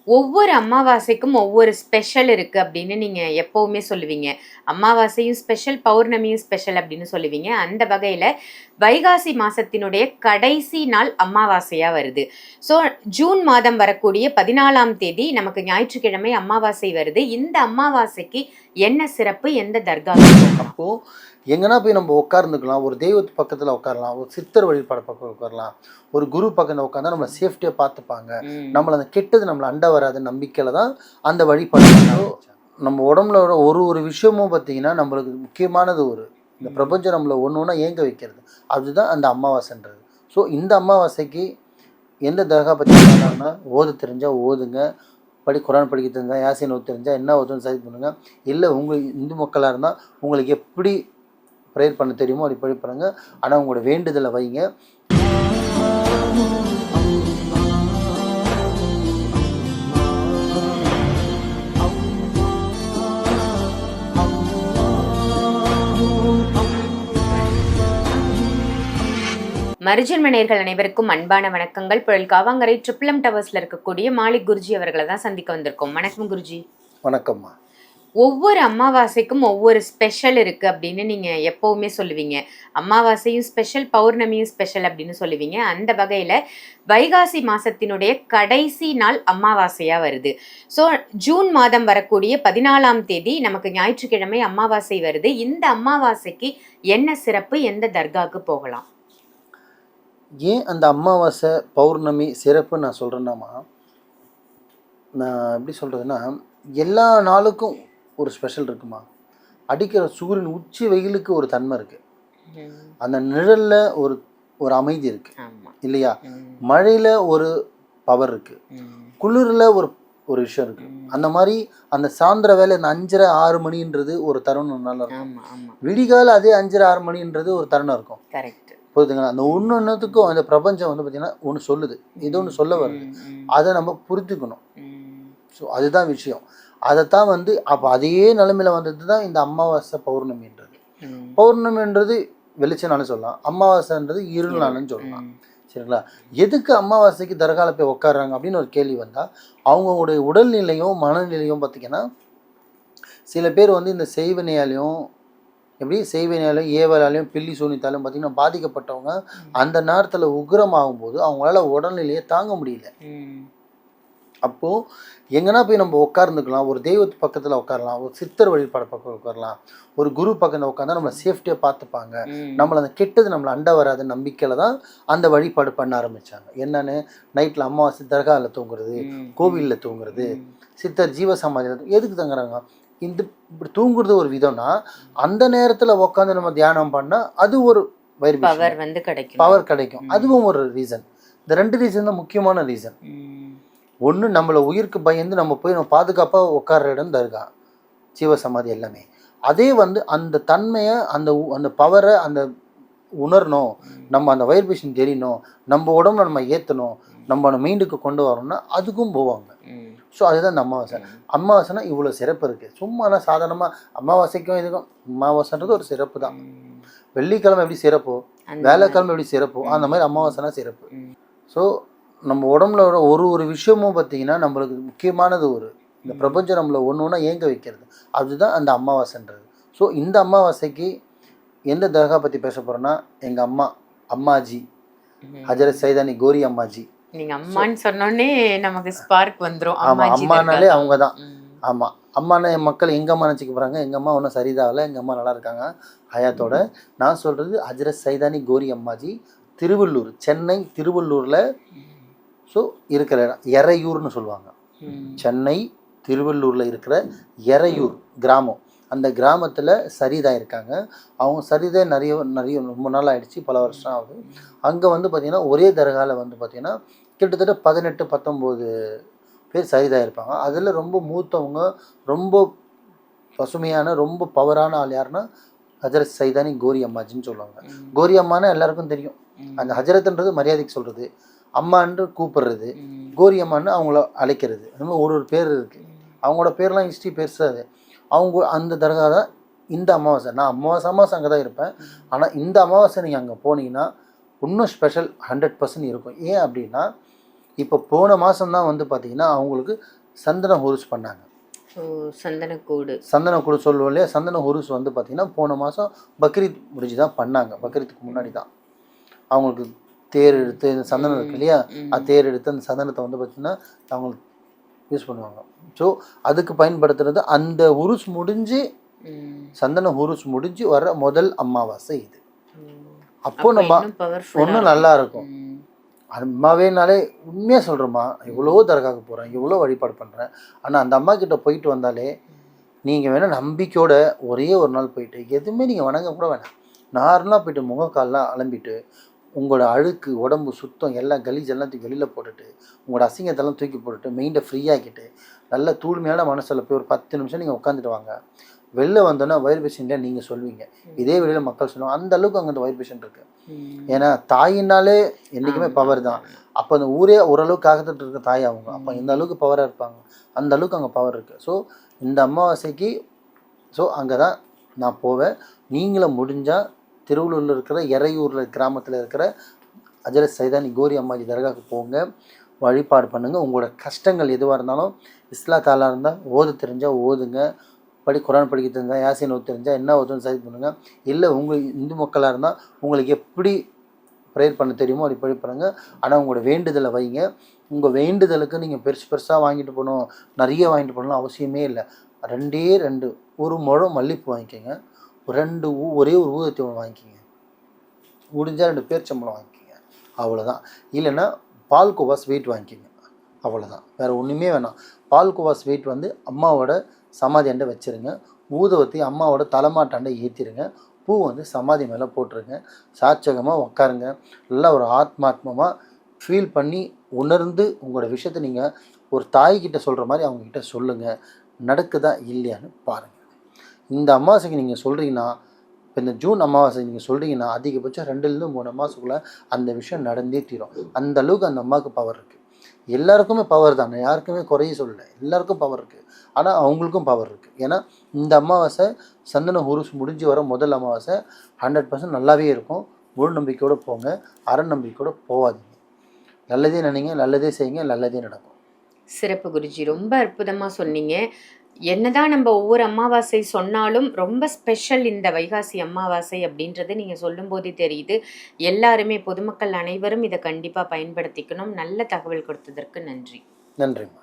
ஒவ்வொரு அமாவாசைக்கும் ஒவ்வொரு ஸ்பெஷல் இருக்கு அப்படின்னு நீங்க எப்பவுமே சொல்லுவீங்க. அமாவாசையும் ஸ்பெஷல், பௌர்ணமியும் ஸ்பெஷல் அப்படின்னு சொல்லுவீங்க. அந்த வகையில வைகாசி மாசத்தினுடைய கடைசி நாள் அமாவாசையா வருது. ஸோ ஜூன் மாதம் வரக்கூடிய 14ஆம் தேதி நமக்கு ஞாயிற்றுக்கிழமை அமாவாசை வருது. இந்த அமாவாசைக்கு என்ன சிறப்பு? எந்த தர்காவுக்கு போகலாம்? அப்போ எங்கன்னா போய் நம்ம உட்கார்ந்துக்கலாம். ஒரு தெய்வத்து பக்கத்துல உட்காரலாம். ஒரு சித்தர் வழிபாடு பக்கம் உட்காரலாம். ஒரு குரு பக்கத்துல உட்கார்ந்தா நம்மள சேஃப்டியா பார்த்துப்பாங்க. நம்மள அந்த கெட்டது நம்மள அண்ட வராத நம்பிக்கையில தான் அந்த வழிபாடு. நம்ம உடம்புல ஒரு விஷயமும் பார்த்தீங்கன்னா நம்மளுக்கு முக்கியமானது இந்த பிரபஞ்சம் நம்மள ஒண்ணா ஏங்க வைக்கிறது. அதுதான் அந்த அமாவாசைன்றது. ஸோ இந்த அமாவாசைக்கு எந்த தர்கா பற்றி சொன்னாங்கன்னா, ஓத தெரிஞ்சா ஓதுங்க. குரான் படிக்க தெரிஞ்சா, யாசின் ஓத தெரிஞ்சா என்ன ஓதுன்னு சரி பண்ணுங்க. இல்லை இந்து மக்களாக இருந்தால் உங்களுக்கு எப்படி ப்ரேயர் பண்ண தெரியுமோ அப்படி ப்ரே பண்ணுங்க. ஆனால் உங்களோட வேண்டுதலை வைங்க. மருஜன்ம நேயர்கள் அனைவருக்கும் அன்பான வணக்கங்கள். புழல் காவாங்கரை ட்ரிபிள் டவர்ஸ்ல இருக்கக்கூடிய மாலிக் குருஜி அவர்களை தான் சந்திக்க வந்திருக்கோம். வணக்கம் குருஜி. வணக்கம்மா. ஒவ்வொரு அமாவாசைக்கும் ஒவ்வொரு ஸ்பெஷல் இருக்கு அப்படின்னு நீங்க எப்பவுமே சொல்லுவீங்க. அமாவாசையும் ஸ்பெஷல், பௌர்ணமியும் ஸ்பெஷல் அப்படின்னு சொல்லுவீங்க. அந்த வகையில வைகாசி மாசத்தினுடைய கடைசி நாள் அமாவாசையா வருது. ஸோ ஜூன் மாதம் வரக்கூடிய 14ஆம் தேதி நமக்கு ஞாயிற்றுக்கிழமை அமாவாசை வருது. இந்த அமாவாசைக்கு என்ன சிறப்பு? எந்த தர்காவுக்கு போகலாம்? ஏன் அந்த அமாவாசை பௌர்ணமி சிறப்புன்னு நான் சொல்கிறேன்னாமா, நான் எப்படி சொல்கிறதுன்னா, எல்லா நாளுக்கும் ஒரு ஸ்பெஷல் இருக்குமா. அடிக்கிற சூரியன் உச்சி வெயிலுக்கு ஒரு தன்மை இருக்குது. அந்த நிழலில் ஒரு ஒரு அமைதி இருக்குது இல்லையா. மழையில் ஒரு பவர் இருக்குது. குளிரில் ஒரு விஷயம் இருக்குது. அந்த மாதிரி அந்த சாயந்தர வேலை இந்த 5:30 6 மணின்றது ஒரு தருணம் நல்லா இருக்கும். விடிகால அதே 5:30 6 மணின்றது ஒரு தருணம் இருக்கும். புரியுதுங்களா. அந்த ஒன்றுத்துக்கும் அந்த பிரபஞ்சம் பார்த்தீங்கன்னா ஒன்று சொல்லுது, ஏதோ ஒன்று சொல்ல வருது. அதை நம்ம புரிஞ்சுக்கணும். ஸோ அதுதான் விஷயம். அதைத்தான் அப்போ அதே நிலைமையில் வந்தது தான் இந்த அமாவாசை பௌர்ணமின்றது. பௌர்ணமின்றது வெளிச்ச நாள்னு சொல்லலாம், அமாவாசைன்றது இருள் நாள்னு சொல்லலாம். சரிங்களா. எதுக்கு அமாவாசைக்கு தர்கால போய் உட்காடுறாங்க அப்படின்னு ஒரு கேள்வி வந்தால், அவங்களுடைய உடல்நிலையும் மனநிலையும் பார்த்திங்கன்னா, சில பேர் இந்த செய்வினையாலையும் செய்வினையாலையும் ஏவலாலையும் பில்லி சூனித்தாலையும் பார்த்திங்கன்னா பாதிக்கப்பட்டவங்க அந்த நேரத்தில் உக்ரமாகும்போது அவங்களால உடல்நிலையை தாங்க முடியல. அப்போது எங்கன்னா போய் நம்ம உட்கார்ந்துக்கலாம். ஒரு தெய்வத்து பக்கத்தில் உட்காரலாம். ஒரு சித்தர் வழிபாடு பக்கம் உட்காரலாம். ஒரு குரு பக்கத்தில் உட்காந்தா நம்மளை சேஃப்டியாக பார்த்துப்பாங்க. நம்மளை அந்த கெட்டது நம்மளை அண்ட வராத நம்பிக்கையில் தான் அந்த வழிபாடு பண்ண ஆரம்பித்தாங்க. என்னென்னு நைட்டில் அமாவாசை தர்காவில் தூங்குறது, கோவிலில் தூங்குறது, சித்தர் ஜீவசமாதியில் எதுக்கு தங்குறாங்க? இப்படி தூங்குறது ஒரு விதம்னா, அந்த நேரத்தில் உட்காந்து நம்ம தியானம் பண்ணால் அது ஒரு பவர் கிடைக்கும். அதுவும் ஒரு ரீசன். இந்த 2 ரீசன் தான் முக்கியமான ரீசன். ஒன்று, நம்மளை உயிருக்கு பயந்து நம்ம போய் நம்ம பாதுகாப்பாக உட்கார்ற இடம் தர்கா, ஜீவசமாதி எல்லாமே. அதே அந்த தன்மையை அந்த பவரை உணரணும், நம்ம அந்த வைப்ரேஷன் தெரியணும், நம்ம உடம்புல நம்ம ஏற்றணும், நம்ம மைண்டுக்கு கொண்டு வரணும்னா அதுக்கும் போவாங்க. ஸோ அதுதான் இந்த அமாவாசை. அமாவாசைனா இவ்வளோ சிறப்பு இருக்குது. சும்மானா சாதாரணமாக அமாவாசைக்கும் இதுக்கும் அமாவாசைன்றது ஒரு சிறப்பு தான். வெள்ளிக்கிழமை எப்படி சிறப்போ, வேலைக்கிழமை எப்படி சிறப்போ, அந்த மாதிரி அமாவாசைனா சிறப்பு. ஸோ நம்ம உடம்புல ஒரு விஷயமும் பார்த்திங்கன்னா நம்மளுக்கு முக்கியமானது இந்த பிரபஞ்சம் நம்மளை ஒன்றா ஏங்க வைக்கிறது. அதுதான் அந்த அமாவாசைன்றது. ஸோ இந்த அமாவாசைக்கு எந்த தர்கா பற்றி பேச போகிறோன்னா, எங்கள் அம்மாஜி ஹஜரத் சைதானி கோரி அம்மாஜி. நீங்கள் அம்மான்னு சொன்னோன்னே நமக்கு ஸ்பார்க் வந்துடும். ஆமாம், அம்மானாலே அவங்க தான். ஆமாம், அம்மானா என் மக்கள் எங்கள் அம்மா நினச்சிக்க போகிறாங்க. எங்கள் அம்மா ஒன்றும் சரிதாகலை, எங்கள் அம்மா நல்லா இருக்காங்க ஹயாத்தோட. நான் சொல்கிறது ஹஜரத் சைதானி கோரி அம்மாஜி, திருவள்ளூர், சென்னை திருவள்ளூரில் ஸோ இருக்கிற இடம் எறையூர்னு சொல்லுவாங்க. சென்னை திருவள்ளூரில் இருக்கிற எறையூர் கிராமம். அந்த கிராமத்தில் சரிதா இருக்காங்க. அவங்க சரிதா நிறைய ரொம்ப நாள் ஆகிடுச்சு, பல வருஷம் ஆகுது. அங்கே பார்த்திங்கன்னா ஒரே தர்காவில் பார்த்திங்கன்னா கிட்டத்தட்ட 18 19 பேர் சரிதா இருப்பாங்க. அதில் ரொம்ப மூத்தவங்க, ரொம்ப பசுமையான, ரொம்ப பவரான ஆள் யாருன்னா ஹஜரத் சைதானி கோரி அம்மாஜின்னு சொல்லுவாங்க. கோரி அம்மானா எல்லாருக்கும் தெரியும். அந்த ஹஜரத்ன்றது மரியாதைக்கு சொல்கிறது, அம்மான்னு கூப்பிடுறது, கோரி அம்மான்னு அவங்கள அழைக்கிறது. அந்த மாதிரி ஒரு பேர் இருக்குது. அவங்களோட பேர்லாம் ஹிஸ்ட்ரி பெருசாது. அவங்க அந்த தர்கா தான் இந்த அமாவாசை. நான் அமாவாசை அங்கே தான் இருப்பேன். ஆனால் இந்த அமாவாசை நீங்கள் அங்கே போனீங்கன்னா இன்னும் ஸ்பெஷல் 100% இருக்கும். ஏன் அப்படின்னா, இப்போ போன மாதம் தான் வந்து பார்த்தீங்கன்னா அவங்களுக்கு சந்தன ஹுருஸ் பண்ணாங்க. சந்தனக்கூடு சொல்லுவோம் இல்லையா, சந்தன ஹுருஸ் வந்து பார்த்தீங்கன்னா போன மாதம் பக்ரீத் முடிஞ்சு தான் பண்ணாங்க. பக்ரீத்துக்கு முன்னாடி தான் அவங்களுக்கு தேர் எடுத்து இந்த சந்தனம் இருக்கு இல்லையா, அது தேர் எடுத்து அந்த சந்தனத்தை வந்து பார்த்தீங்கன்னா அவங்களுக்கு யூஸ் பண்ணுவாங்க. ஸோ அதுக்கு பயன்படுத்துறது அந்த உருஸ் முடிஞ்சு சந்தன உருஸ் முடிஞ்சு வர முதல் அமாவாசை இது. அப்போ நம்ம ஒன்றும் நல்லா இருக்கும். அம்மாவேனாலே உண்மையாக சொல்கிறோம்மா, எவ்வளோ தரகாக போகிறேன், எவ்வளோ வழிபாடு பண்ணுறேன். ஆனால் அந்த அம்மா கிட்ட போயிட்டு வந்தாலே நீங்கள் வேணால் நம்பிக்கையோட ஒரே ஒரு நாள் போயிட்டு எதுவுமே நீங்கள் வணங்க கூட வேணாம், நார்மலாக போயிட்டு முகக்கால்லாம் அலம்பிட்டு உங்களோட அழுக்கு உடம்பு சுத்தம் எல்லாம் கலீஜ் எல்லாத்தையும் வெளியில் போட்டுட்டு உங்களோட அசிங்கத்தெல்லாம் தூக்கி போட்டுட்டு மெயிண்டை ஃப்ரீயாக்கிட்டு நல்ல தூய்மையான மனசில் போய் ஒரு 10 நிமிஷம் நீங்கள் உட்காந்துட்டு வாங்க. வெளில வந்தோன்னா வயிறு பேஷண்ட்டாக நீங்கள் சொல்வீங்க, இதே வெளியில் மக்கள் சொல்லுவாங்க. அந்த அளவுக்கு அங்கே அந்த வயிறு பேஷண்ட் இருக்குது. ஏன்னா தாயினாலே என்றைக்குமே பவர் தான். அப்போ அந்த ஊரே ஓரளவுக்கு காக்கத்துட்டு இருக்க தாய் அவங்க. அப்போ இந்த அளவுக்கு பவராக இருப்பாங்க, அந்த அளவுக்கு அங்கே பவர் இருக்குது. ஸோ இந்த அமாவாசைக்கு அங்கே தான் நான் போவேன். நீங்களும் முடிஞ்சால் திருவள்ளூரில் இருக்கிற எறையூரில் கிராமத்தில் இருக்கிற அஜரத் சைதானி கோரி அம்மாஜி தர்காவுக்கு போங்க, வழிபாடு பண்ணுங்கள். உங்களோட கஷ்டங்கள் எதுவாக இருந்தாலும் இஸ்லா தாலா இருந்தால் ஓத தெரிஞ்சால் ஓதுங்க, குரான் படிக்க தெரிஞ்சால் யாசின் ஓத தெரிஞ்சால் என்ன ஓதுன்னு சரி பண்ணுங்கள். இல்லை உங்கள் இந்து மக்களாக இருந்தால் உங்களுக்கு எப்படி ப்ரேயர் பண்ண தெரியுமோ அப்படி ப்ரே பண்ணுங்கள். ஆனால் உங்களோட வேண்டுதலை வைங்க. உங்கள் வேண்டுதலுக்கு நீங்கள் பெருசாக வாங்கிட்டு போகணும், நிறைய வாங்கிட்டு போகணும் அவசியமே இல்லை. 2 ஒரு முழம் மல்லிப்பூ வாங்கிக்கோங்க, ஒரே ஒரு ஊதத்தி ஒன்று வாங்கிக்கிங்க, முடிஞ்சால் 2 பேரிச்சம்பழம் வாங்கிக்கிங்க, அவ்வளோதான். இல்லைன்னா பால்கோவா ஸ்வீட் வாங்கிக்கிங்க, அவ்வளோதான். வேறு ஒன்றுமே வேணாம். பால்கோவா ஸ்வீட் வந்து அம்மாவோட சமாதி அண்டை வச்சுருங்க, ஊதுவத்தி அம்மாவோட தலைமாட்டாண்டை ஏற்றிடுங்க, பூ வந்து சமாதி மேலே போட்டுருங்க, சாட்சகமாக உட்காருங்க. நல்லா ஒரு ஆத்மாத்மமாக ஃபீல் பண்ணி உணர்ந்து உங்களோட விஷயத்தை நீங்கள் ஒரு தாய்கிட்ட சொல்கிற மாதிரி அவங்கக்கிட்ட சொல்லுங்கள். நடக்குதா இல்லையான்னு பாருங்கள். இந்த அமாவாசைக்கு நீங்கள் சொல்கிறீங்கன்னா, இப்போ இந்த ஜூன் அமாவாசை நீங்கள் சொல்கிறீங்கன்னா அதிகபட்சம் 2லேருந்து 3 அமாவாசைக்குள்ளே அந்த விஷயம் நடந்தே தீரும். அந்த அளவுக்கு அந்த அம்மாவுக்கு பவர் இருக்குது. எல்லாருக்குமே பவர் தான், நான் யாருக்குமே குறைய சொல்லலை, எல்லாருக்கும் பவர் இருக்குது. ஆனால் அவங்களுக்கும் பவர் இருக்குது. ஏன்னா இந்த அமாவாசை சந்தன உருஸ் முடிஞ்சு வர முதல் அமாவாசை 100% நல்லாவே இருக்கும். முழு நம்பிக்கையோடு போங்க, அரை நம்பிக்கையோடு போகாதீங்க. நல்லதே நினைங்க, நல்லதே செய்யுங்க, நல்லதே நடக்கும். சிறப்பு குருஜி, ரொம்ப அற்புதமாக சொன்னீங்க. என்னதான் நம்ம ஒவ்வொரு அமாவாசை சொன்னாலும் ரொம்ப ஸ்பெஷல் இந்த வைகாசி அமாவாசை அப்படின்றது நீங்கள் சொல்லும்போதே தெரியுது. எல்லாருமே பொதுமக்கள் அனைவரும் இதை கண்டிப்பாக பயன்படுத்திக்கணும். நல்ல தகவல் கொடுத்ததற்கு நன்றி. நன்றிம்மா.